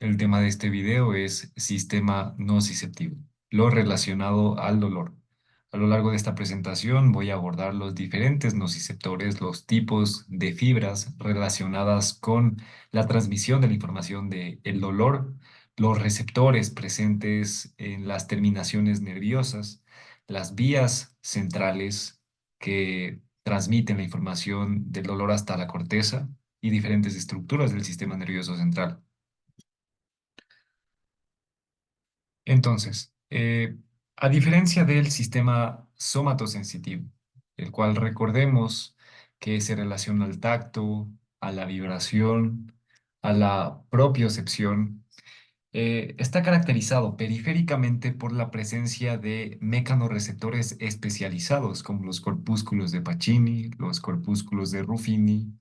El tema de este video es sistema nociceptivo, lo relacionado al dolor. A lo largo de esta presentación voy a abordar los diferentes nociceptores, los tipos de fibras relacionadas con la transmisión de la información del dolor, los receptores presentes en las terminaciones nerviosas, las vías centrales que transmiten la información del dolor hasta la corteza y diferentes estructuras del sistema nervioso central. Entonces, a diferencia del sistema somatosensitivo, el cual recordemos que se relaciona al tacto, a la vibración, a la propiocepción, está caracterizado periféricamente por la presencia de mecanorreceptores especializados, como los corpúsculos de Pacini, los corpúsculos de Ruffini,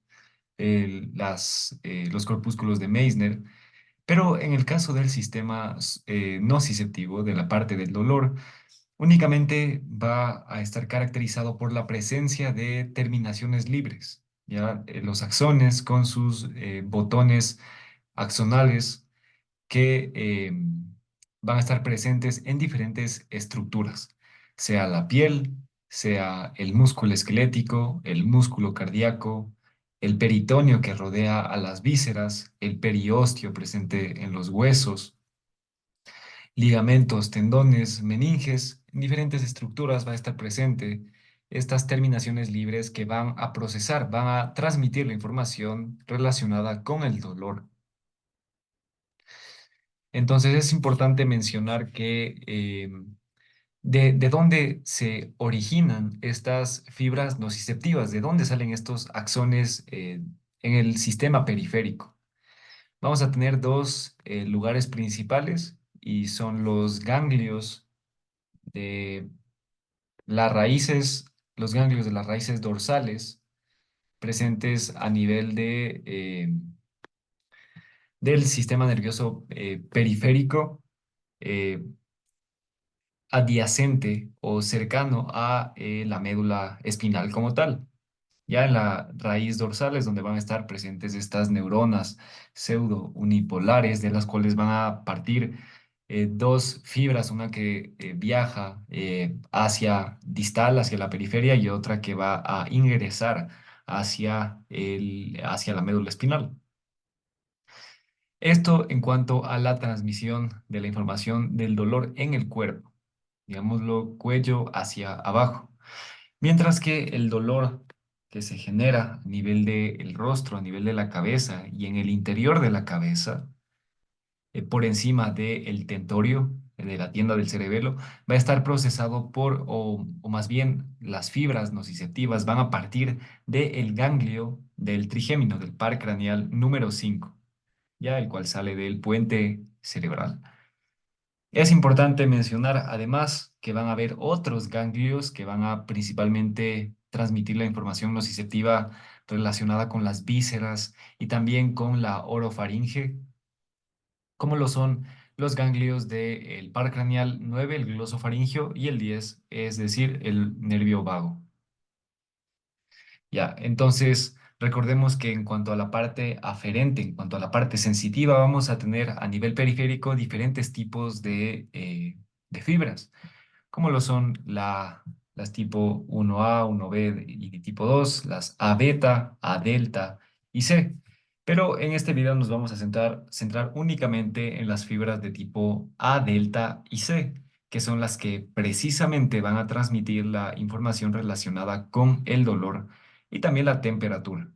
los corpúsculos de Meissner, pero en el caso del sistema nociceptivo, de la parte del dolor, únicamente va a estar caracterizado por la presencia de terminaciones libres, ¿ya? Los axones con sus botones axonales que van a estar presentes en diferentes estructuras, sea la piel, sea el músculo esquelético, el músculo cardíaco, el peritoneo que rodea a las vísceras, el periósteo presente en los huesos, ligamentos, tendones, meninges, en diferentes estructuras va a estar presente estas terminaciones libres que van a procesar, van a transmitir la información relacionada con el dolor. Entonces es importante mencionar que de dónde se originan estas fibras nociceptivas, de dónde salen estos axones en el sistema periférico. Vamos a tener dos lugares principales y son los ganglios de las raíces, los ganglios de las raíces dorsales presentes a nivel del sistema nervioso periférico. eh, Adyacente o cercano a la médula espinal como tal. Ya en la raíz dorsal es donde van a estar presentes estas neuronas pseudo unipolares, de las cuales van a partir dos fibras, una que viaja hacia distal, hacia la periferia, y otra que va a ingresar hacia la médula espinal. Esto en cuanto a la transmisión de la información del dolor en el cuerpo, digámoslo, cuello hacia abajo. Mientras que el dolor que se genera a nivel del rostro, a nivel de la cabeza y en el interior de la cabeza, por encima del tentorio, de la tienda del cerebelo, va a estar procesado o más bien las fibras nociceptivas van a partir del ganglio del trigémino, del par craneal número 5, ya el cual sale del puente cerebral. Es importante mencionar además que van a haber otros ganglios que van a principalmente transmitir la información nociceptiva relacionada con las vísceras y también con la orofaringe, como lo son los ganglios del par craneal 9, el glosofaringio, y el 10, es decir, el nervio vago. Ya, entonces recordemos que en cuanto a la parte aferente, en cuanto a la parte sensitiva, vamos a tener a nivel periférico diferentes tipos de fibras, como lo son las tipo 1A, 1B y de tipo 2, las A beta, A delta y C. Pero en este video nos vamos a centrar únicamente en las fibras de tipo A delta y C, que son las que precisamente van a transmitir la información relacionada con el dolor y también la temperatura.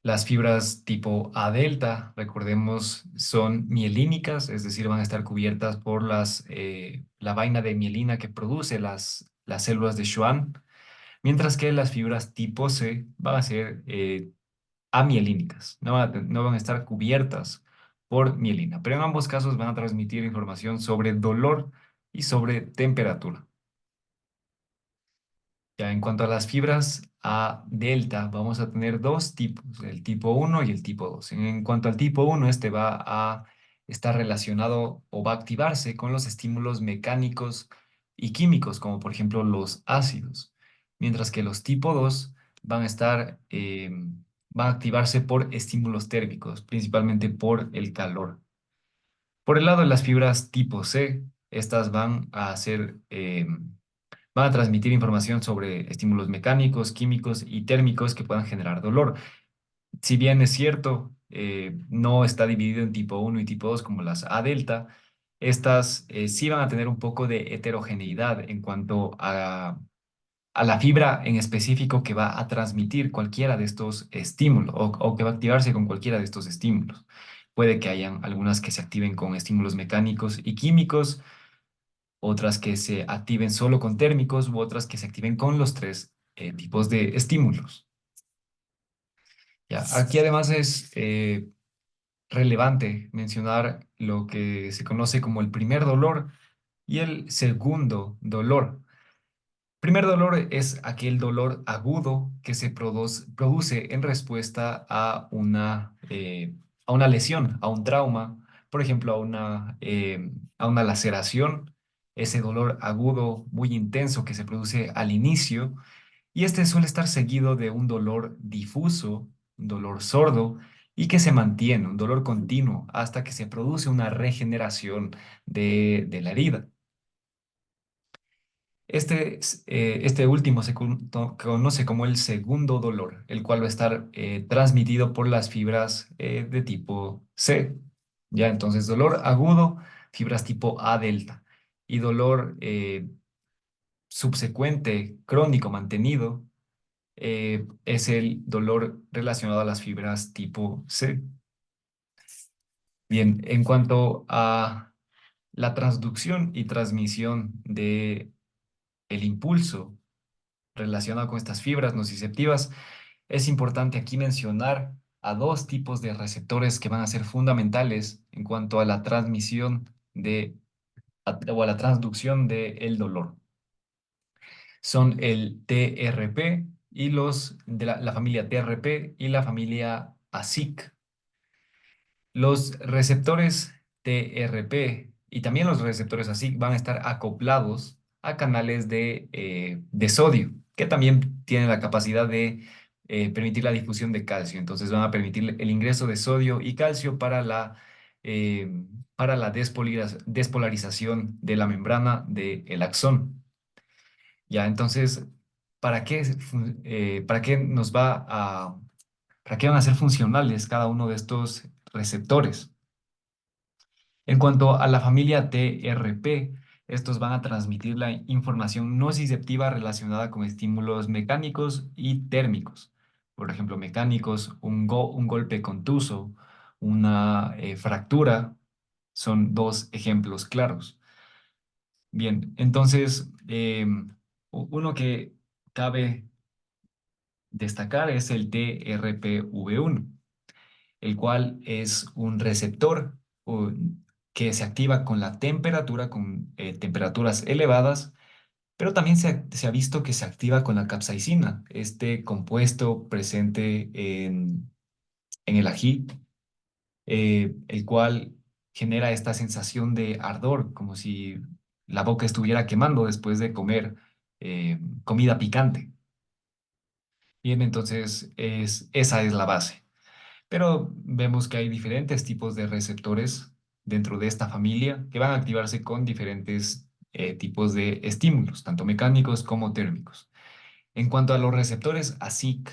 Las fibras tipo A delta, recordemos, son mielínicas, es decir, van a estar cubiertas por la vaina de mielina que produce las células de Schwann, mientras que las fibras tipo C van a ser amielínicas, no van a estar cubiertas por mielina, pero en ambos casos van a transmitir información sobre dolor y sobre temperatura. Ya en cuanto a las fibras A delta, vamos a tener dos tipos, el tipo 1 y el tipo 2. En cuanto al tipo 1, este va a estar relacionado o va a activarse con los estímulos mecánicos y químicos, como por ejemplo los ácidos, mientras que los tipo 2 van a estar van a activarse por estímulos térmicos, principalmente por el calor. Por el lado de las fibras tipo C, estas van a transmitir información sobre estímulos mecánicos, químicos y térmicos que puedan generar dolor. Si bien es cierto, no está dividido en tipo uno y tipo 2 como las A delta, estas sí van a tener un poco de heterogeneidad en cuanto a la fibra en específico que va a transmitir cualquiera de estos estímulos o que va a activarse con cualquiera de estos estímulos. Puede que hayan algunas que se activen con estímulos mecánicos y químicos, otras que se activen solo con térmicos u otras que se activen con los tres tipos de estímulos. Ya, aquí además es relevante mencionar lo que se conoce como el primer dolor y el segundo dolor. Primer dolor es aquel dolor agudo que se produce en respuesta a una lesión, a un trauma, por ejemplo, a una laceración, ese dolor agudo muy intenso que se produce al inicio, y este suele estar seguido de un dolor difuso, un dolor sordo, y que se mantiene, un dolor continuo, hasta que se produce una regeneración de la herida. Este último se conoce como el segundo dolor, el cual va a estar transmitido por las fibras de tipo C. Ya, entonces dolor agudo, fibras tipo A delta. Y dolor subsecuente, crónico, mantenido, es el dolor relacionado a las fibras tipo C. Bien, en cuanto a la transducción y transmisión de el impulso relacionado con estas fibras nociceptivas, es importante aquí mencionar a dos tipos de receptores que van a ser fundamentales en cuanto a la transmisión o a la transducción del dolor. Son el TRP y los de la familia TRP y la familia ASIC. Los receptores TRP y también los receptores ASIC van a estar acoplados a canales de sodio, que también tienen la capacidad de permitir la difusión de calcio. Entonces van a permitir el ingreso de sodio y calcio para la despolarización de la membrana del axón. Ya, entonces, ¿para qué para qué van a ser funcionales cada uno de estos receptores? En cuanto a la familia TRP, estos van a transmitir la información nociceptiva relacionada con estímulos mecánicos y térmicos. Por ejemplo, mecánicos, un golpe contuso, una fractura, son dos ejemplos claros. Bien, entonces, uno que cabe destacar es el TRPV1, el cual es un receptor que se activa con la temperatura, con temperaturas elevadas, pero también se ha visto que se activa con la capsaicina, este compuesto presente en el ají, el cual genera esta sensación de ardor, como si la boca estuviera quemando después de comer comida picante. Bien, entonces esa es la base. Pero vemos que hay diferentes tipos de receptores dentro de esta familia que van a activarse con diferentes tipos de estímulos, tanto mecánicos como térmicos. En cuanto a los receptores ASIC,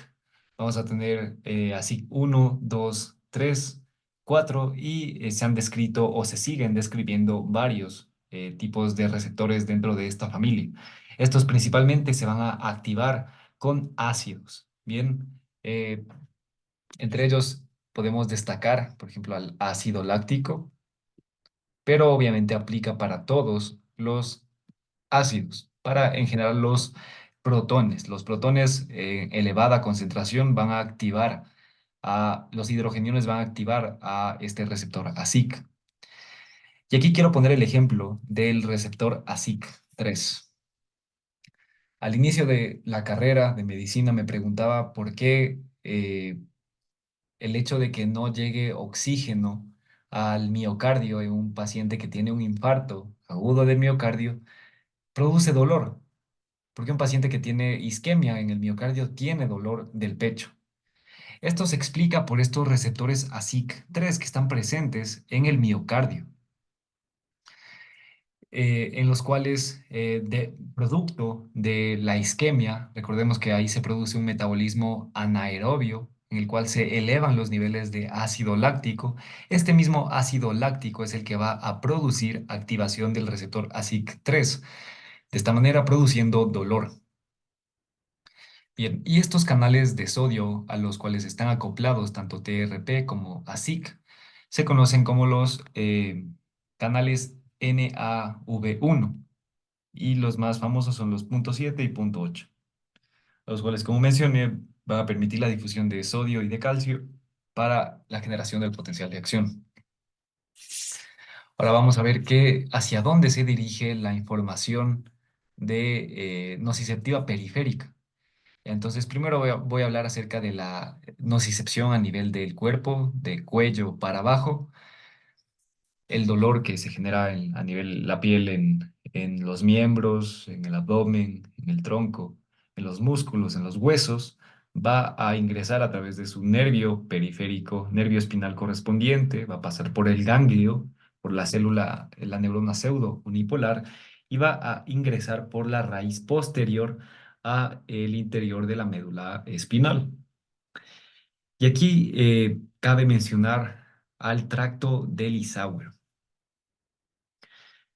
vamos a tener ASIC 1, 2, 3, 4 y se han descrito o se siguen describiendo varios tipos de receptores dentro de esta familia. Estos principalmente se van a activar con ácidos. Bien, entre ellos podemos destacar, por ejemplo, al ácido láctico, pero obviamente aplica para todos los ácidos, para en general los protones. Los protones en elevada concentración van a activar los hidrogeniones van a activar a este receptor ASIC. Y aquí quiero poner el ejemplo del receptor ASIC 3. Al inicio de la carrera de medicina me preguntaba por qué el hecho de que no llegue oxígeno al miocardio en un paciente que tiene un infarto agudo del miocardio produce dolor, porque un paciente que tiene isquemia en el miocardio tiene dolor del pecho. Esto se explica por estos receptores ASIC3 que están presentes en el miocardio, en los cuales, producto de la isquemia, recordemos que ahí se produce un metabolismo anaerobio, en el cual se elevan los niveles de ácido láctico. Este mismo ácido láctico es el que va a producir activación del receptor ASIC3, de esta manera produciendo dolor. Bien, y estos canales de sodio a los cuales están acoplados tanto TRP como ASIC se conocen como los canales NaV1, y los más famosos son los punto 7 y punto 8, los cuales, como mencioné, van a permitir la difusión de sodio y de calcio para la generación del potencial de acción. Ahora vamos a ver hacia dónde se dirige la información de nociceptiva periférica. Entonces, primero voy a hablar acerca de la nocicepción a nivel del cuerpo, de cuello para abajo, el dolor que se genera a nivel la piel en los miembros, en el abdomen, en el tronco, en los músculos, en los huesos, va a ingresar a través de su nervio periférico, nervio espinal correspondiente, va a pasar por el ganglio, por la célula, la neurona pseudo unipolar, y va a ingresar por la raíz posterior a el interior de la médula espinal. Y aquí cabe mencionar al tracto de Lissauer.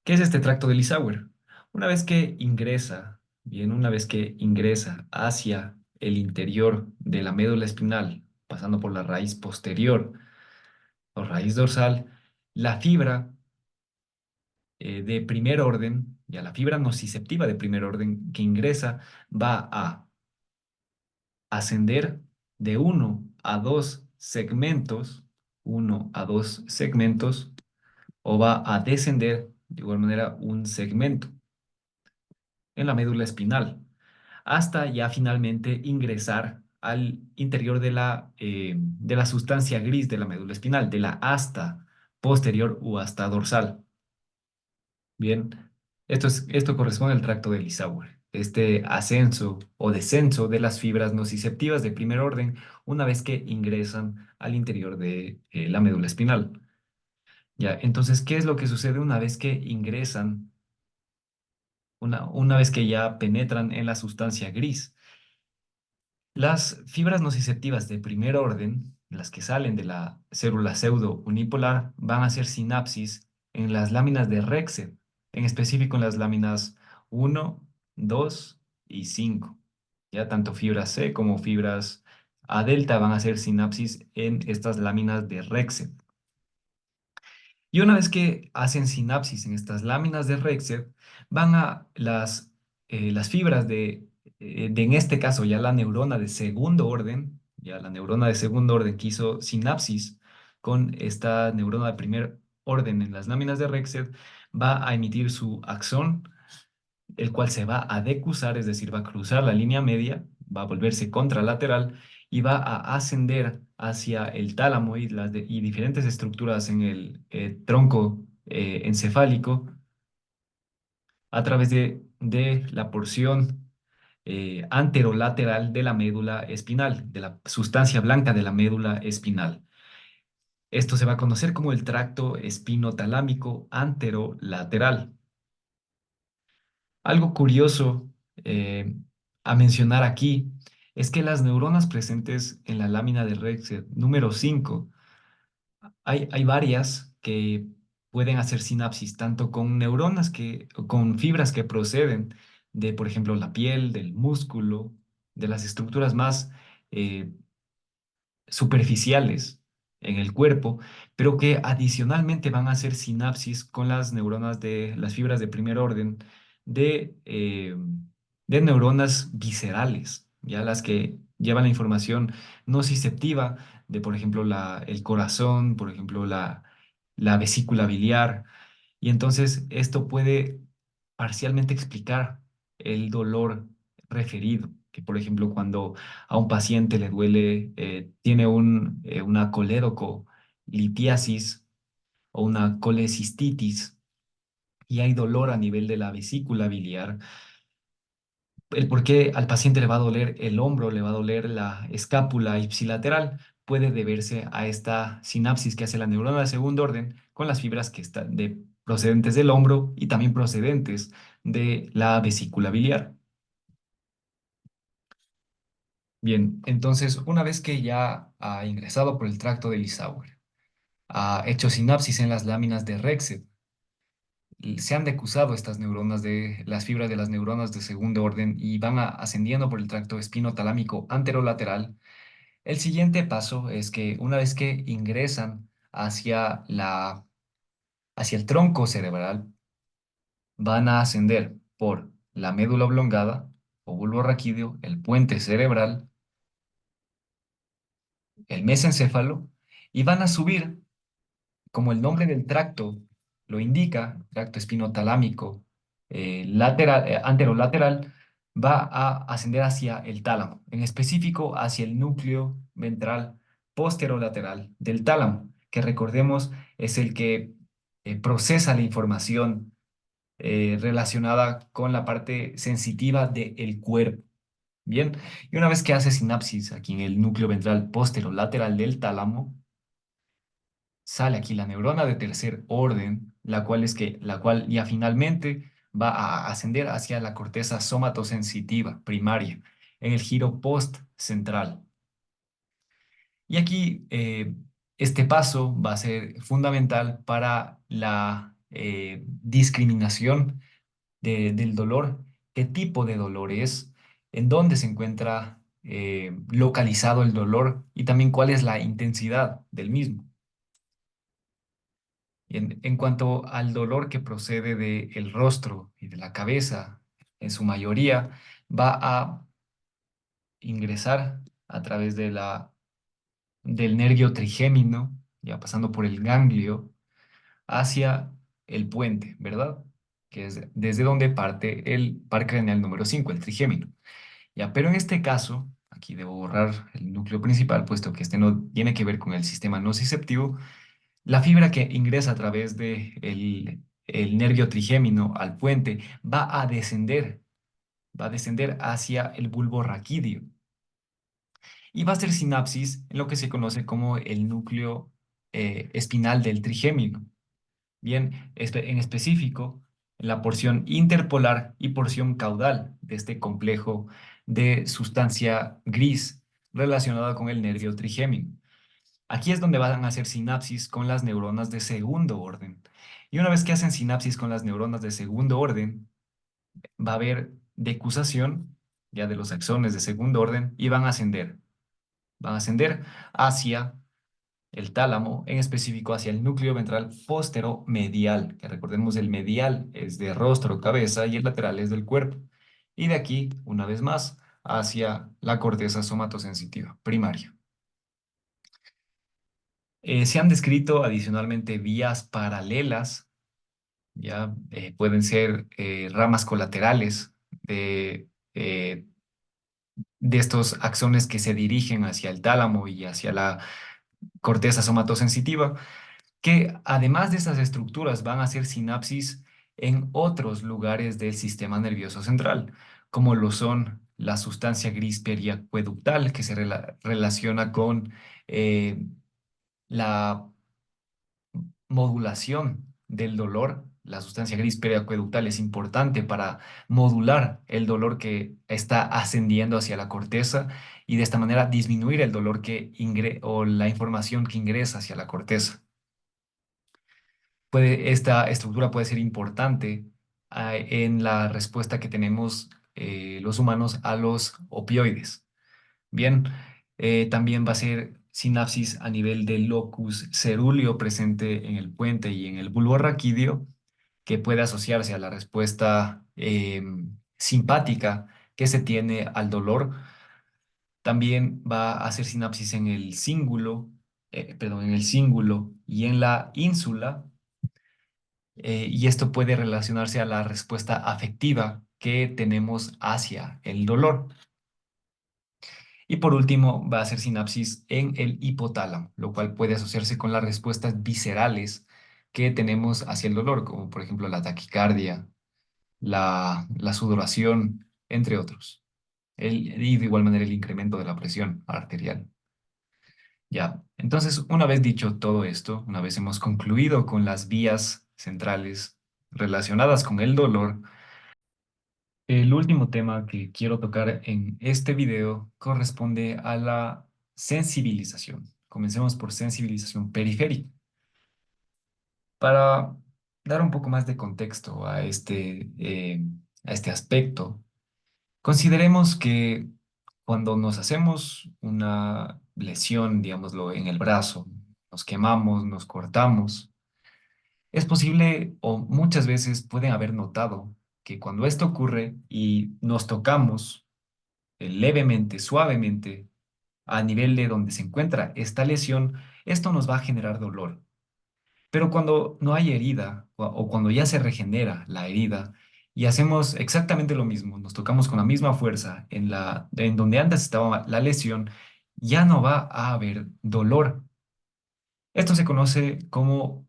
¿Qué es este tracto de Lissauer? Una vez que ingresa, bien, una vez que ingresa hacia el interior de la médula espinal, pasando por la raíz posterior o raíz dorsal, la fibra de primer orden, ya la fibra nociceptiva de primer orden que ingresa, va a ascender de uno a dos segmentos, o va a descender de igual manera un segmento en la médula espinal, hasta ya finalmente ingresar al interior de la sustancia gris de la médula espinal, de la asta posterior o asta dorsal. Bien, esto corresponde al tracto de Lissauer, este ascenso o descenso de las fibras nociceptivas de primer orden una vez que ingresan al interior de la médula espinal. Ya, entonces, ¿qué es lo que sucede una vez que ingresan, una vez que ya penetran en la sustancia gris? Las fibras nociceptivas de primer orden, las que salen de la célula pseudo unipolar, van a hacer sinapsis en las láminas de Rexed, en específico en las láminas 1, 2 y 5. Ya tanto fibras C como fibras A delta van a hacer sinapsis en estas láminas de Rexed. Y una vez que hacen sinapsis en estas láminas de Rexed, van a las fibras en este caso ya la neurona de segundo orden, ya la neurona de segundo orden que hizo sinapsis con esta neurona de primer orden en las láminas de Rexed, va a emitir su axón, el cual se va a decusar, es decir, va a cruzar la línea media, va a volverse contralateral y va a ascender hacia el tálamo y diferentes estructuras en el tronco encefálico a través de la porción anterolateral de la médula espinal, de la sustancia blanca de la médula espinal. Esto se va a conocer como el tracto espinotalámico anterolateral. Algo curioso eh, a mencionar aquí es que las neuronas presentes en la lámina de Rexed número 5, hay varias que pueden hacer sinapsis tanto con con fibras que proceden de, por ejemplo, la piel, del músculo, de las estructuras más eh, superficiales en el cuerpo, pero que adicionalmente van a hacer sinapsis con las neuronas de las fibras de primer orden de, eh, de neuronas viscerales, ya las que llevan la información nociceptiva de, por ejemplo, el corazón, por ejemplo, la vesícula biliar. Y entonces esto puede parcialmente explicar el dolor referido, que por ejemplo cuando a un paciente le duele, tiene una coledocolitíasis o una colecistitis y hay dolor a nivel de la vesícula biliar, el por qué al paciente le va a doler el hombro, le va a doler la escápula ipsilateral, puede deberse a esta sinapsis que hace la neurona de segundo orden con las fibras que están procedentes del hombro y también procedentes de la vesícula biliar. Bien, entonces una vez que ya ha ingresado por el tracto de Lissauer, ha hecho sinapsis en las láminas de Rexed, se han decusado estas neuronas de las fibras de las neuronas de segundo orden y van ascendiendo por el tracto espinotalámico anterolateral. El siguiente paso es que una vez que ingresan hacia el tronco cerebral, van a ascender por la médula oblongada o bulbo raquídeo, el puente cerebral, el mesencéfalo, y van a subir, como el nombre del tracto lo indica, tracto espinotalámico anterolateral, va a ascender hacia el tálamo, en específico hacia el núcleo ventral posterolateral del tálamo, que recordemos es el que procesa la información relacionada con la parte sensitiva del cuerpo. Bien, y una vez que hace sinapsis aquí en el núcleo ventral posterolateral del tálamo, sale aquí la neurona de tercer orden, la cual ya finalmente va a ascender hacia la corteza somatosensitiva primaria, en el giro postcentral. Y aquí este paso va a ser fundamental para la discriminación del dolor, qué tipo de dolor es, en dónde se encuentra localizado el dolor y también cuál es la intensidad del mismo. Y en cuanto al dolor que procede del rostro y de la cabeza, en su mayoría va a ingresar a través del nervio trigémino, ya pasando por el ganglio, hacia el puente, ¿verdad? Que es desde donde parte el par craneal número 5, el trigémino. Ya, pero en este caso, aquí debo borrar el núcleo principal, puesto que este no tiene que ver con el sistema nociceptivo. La fibra que ingresa a través de el nervio trigémino al puente va a descender hacia el bulbo raquídeo y va a hacer sinapsis en lo que se conoce como el núcleo espinal del trigémino. Bien, en específico, en la porción interpolar y porción caudal de este complejo de sustancia gris relacionada con el nervio trigémino. Aquí es donde van a hacer sinapsis con las neuronas de segundo orden. Y una vez que hacen sinapsis con las neuronas de segundo orden, va a haber decusación ya de los axones de segundo orden y van a ascender. Van a ascender hacia el tálamo, en específico hacia el núcleo ventral posteromedial, que recordemos el medial es de rostro, cabeza y el lateral es del cuerpo. Y de aquí, una vez más, hacia la corteza somatosensitiva primaria. Se han descrito adicionalmente vías paralelas, ya pueden ser ramas colaterales eh, de estos axones que se dirigen hacia el tálamo y hacia la corteza somatosensitiva, que además de estas estructuras van a hacer sinapsis en otros lugares del sistema nervioso central, como lo son la sustancia gris periacueductal, que se relaciona con la modulación del dolor. La sustancia gris periacueductal es importante para modular el dolor que está ascendiendo hacia la corteza y de esta manera disminuir el dolor o la información que ingresa hacia la corteza. Esta estructura puede ser importante en la respuesta que tenemos los humanos a los opioides. Bien, también va a ser sinapsis a nivel del locus cerúleo presente en el puente y en el bulbo raquídeo, que puede asociarse a la respuesta simpática que se tiene al dolor. También va a hacer sinapsis en el cíngulo, perdón, en el cíngulo y en la ínsula, y esto puede relacionarse a la respuesta afectiva que tenemos hacia el dolor. Y por último, va a hacer sinapsis en el hipotálamo, lo cual puede asociarse con las respuestas viscerales que tenemos hacia el dolor, como por ejemplo la taquicardia, la sudoración, entre otros. Y de igual manera el incremento de la presión arterial. Ya, entonces una vez dicho todo esto, una vez hemos concluido con las vías centrales relacionadas con el dolor, el último tema que quiero tocar en este video corresponde a la sensibilización. Comencemos por sensibilización periférica. Para dar un poco más de contexto a este aspecto, consideremos que cuando nos hacemos una lesión, digámoslo, en el brazo, nos quemamos, nos cortamos, es posible o muchas veces pueden haber notado que cuando esto ocurre y nos tocamos levemente, suavemente, a nivel de donde se encuentra esta lesión, esto nos va a generar dolor. Pero cuando no hay herida o cuando ya se regenera la herida y hacemos exactamente lo mismo, nos tocamos con la misma fuerza en donde antes estaba la lesión, ya no va a haber dolor. Esto se conoce como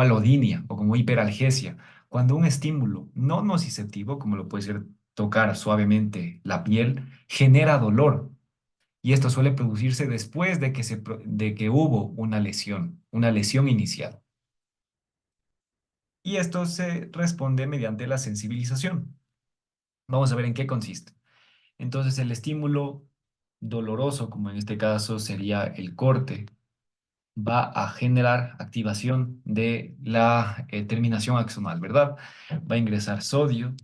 alodinia o como hiperalgesia, cuando un estímulo no nociceptivo, como lo puede ser tocar suavemente la piel, genera dolor. Y esto suele producirse después de que hubo una lesión inicial. Y esto se responde mediante la sensibilización. Vamos a ver en qué consiste. Entonces, el estímulo doloroso, como en este caso sería el corte, va a generar activación de la terminación axonal, ¿verdad? Va a ingresar sodio,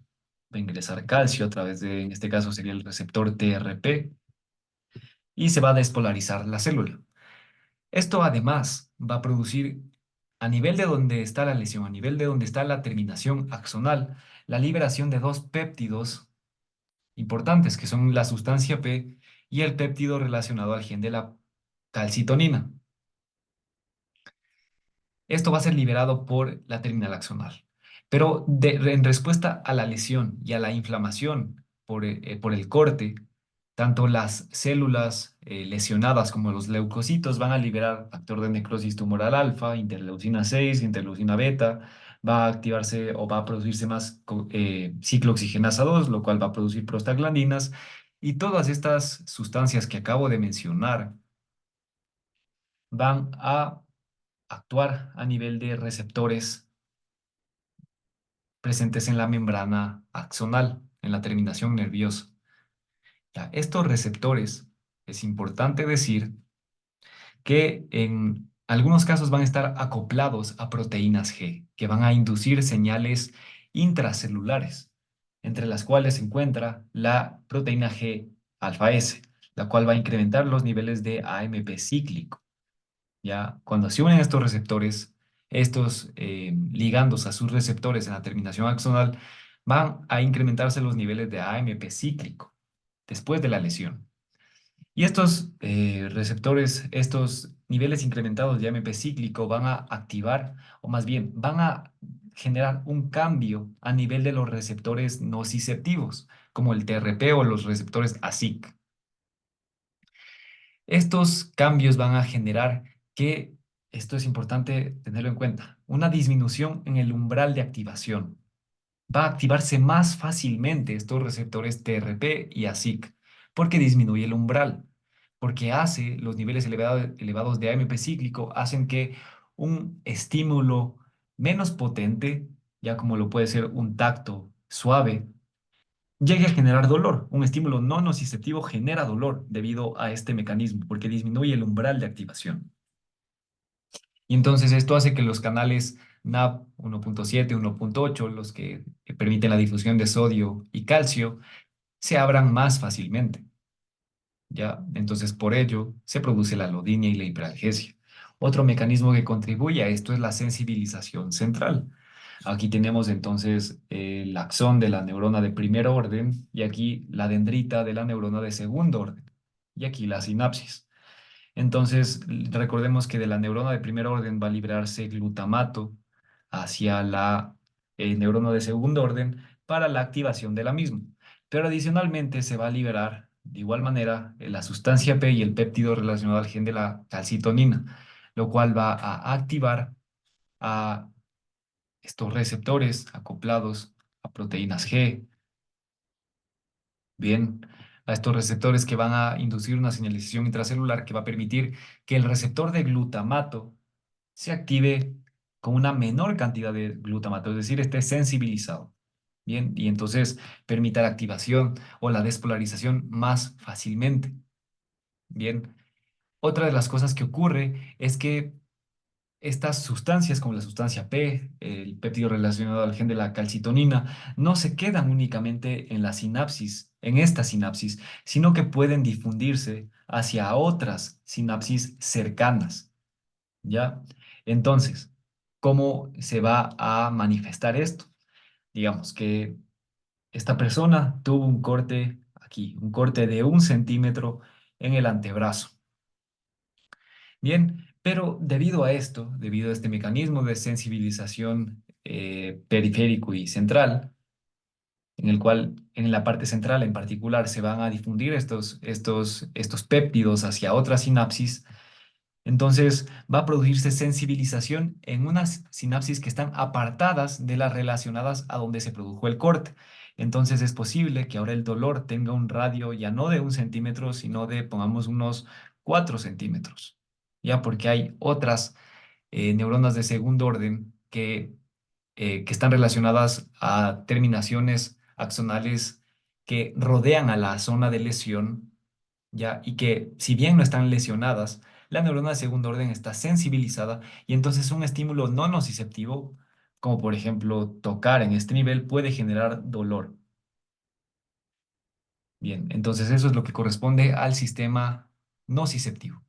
va a ingresar calcio a través de, en este caso sería el receptor TRP, y se va a despolarizar la célula. Esto además va a producir a nivel de donde está la lesión, a nivel de donde está la terminación axonal, la liberación de dos péptidos importantes, que son la sustancia P y el péptido relacionado al gen de la calcitonina. Esto va a ser liberado por la terminal axonal. Pero en respuesta a la lesión y a la inflamación por el corte, tanto las células lesionadas como los leucocitos van a liberar factor de necrosis tumoral alfa, interleucina 6, interleucina beta, va a activarse o va a producirse más ciclooxigenasa 2, lo cual va a producir prostaglandinas, y todas estas sustancias que acabo de mencionar van a actuar a nivel de receptores presentes en la membrana axonal, en la terminación nerviosa. Ya, estos receptores, es importante decir que en algunos casos van a estar acoplados a proteínas G, que van a inducir señales intracelulares, entre las cuales se encuentra la proteína G alfa S, la cual va a incrementar los niveles de AMP cíclico. Ya, cuando se unen estos receptores, estos ligandos a sus receptores en la terminación axonal, van a incrementarse los niveles de AMP cíclico después de la lesión. Y estos receptores, estos niveles incrementados de AMP cíclico van a activar, o más bien, van a generar un cambio a nivel de los receptores nociceptivos, como el TRP o los receptores ASIC. Estos cambios van a generar que, esto es importante tenerlo en cuenta, una disminución en el umbral de activación. Va a activarse más fácilmente estos receptores TRP y ASIC porque disminuye el umbral, porque hace los niveles elevados de AMP cíclico, hacen que un estímulo menos potente, ya como lo puede ser un tacto suave, llegue a generar dolor. Un estímulo no nociceptivo genera dolor debido a este mecanismo, porque disminuye el umbral de activación. Y entonces esto hace que los canales NAP 1.7, 1.8, los que permiten la difusión de sodio y calcio, se abran más fácilmente. ¿Ya? Entonces, por ello, se produce la alodinia y la hiperalgesia. Otro mecanismo que contribuye a esto es la sensibilización central. Aquí tenemos entonces el axón de la neurona de primer orden y aquí la dendrita de la neurona de segundo orden y aquí la sinapsis. Entonces, recordemos que de la neurona de primer orden va a liberarse glutamato hacia la neurona de segundo orden para la activación de la misma. Pero adicionalmente se va a liberar de igual manera la sustancia P y el péptido relacionado al gen de la calcitonina, lo cual va a activar a estos receptores acoplados a proteínas G Bien, a estos receptores que van a inducir una señalización intracelular que va a permitir que el receptor de glutamato se active con una menor cantidad de glutamato, es decir, esté sensibilizado. Bien, y entonces permita la activación o la despolarización más fácilmente. Bien, otra de las cosas que ocurre es que estas sustancias, como la sustancia P, el péptido relacionado al gen de la calcitonina, no se quedan únicamente en la sinapsis, en esta sinapsis, sino que pueden difundirse hacia otras sinapsis cercanas, ¿ya? Entonces, ¿cómo se va a manifestar esto? Digamos que esta persona tuvo un corte aquí, un corte de 1 centímetro en el antebrazo. Bien, pero debido a esto, debido a este mecanismo de sensibilización periférico y central, en el cual en la parte central en particular se van a difundir estos péptidos hacia otra sinapsis, entonces va a producirse sensibilización en unas sinapsis que están apartadas de las relacionadas a donde se produjo el corte. Entonces es posible que ahora el dolor tenga un radio ya no de 1 centímetro, sino de, pongamos, unos 4 centímetros. Ya porque hay otras neuronas de segundo orden que están relacionadas a terminaciones axonales que rodean a la zona de lesión, ¿ya? Y que si bien no están lesionadas, la neurona de segundo orden está sensibilizada y entonces un estímulo no nociceptivo, como por ejemplo tocar en este nivel, puede generar dolor. Bien, entonces eso es lo que corresponde al sistema nociceptivo.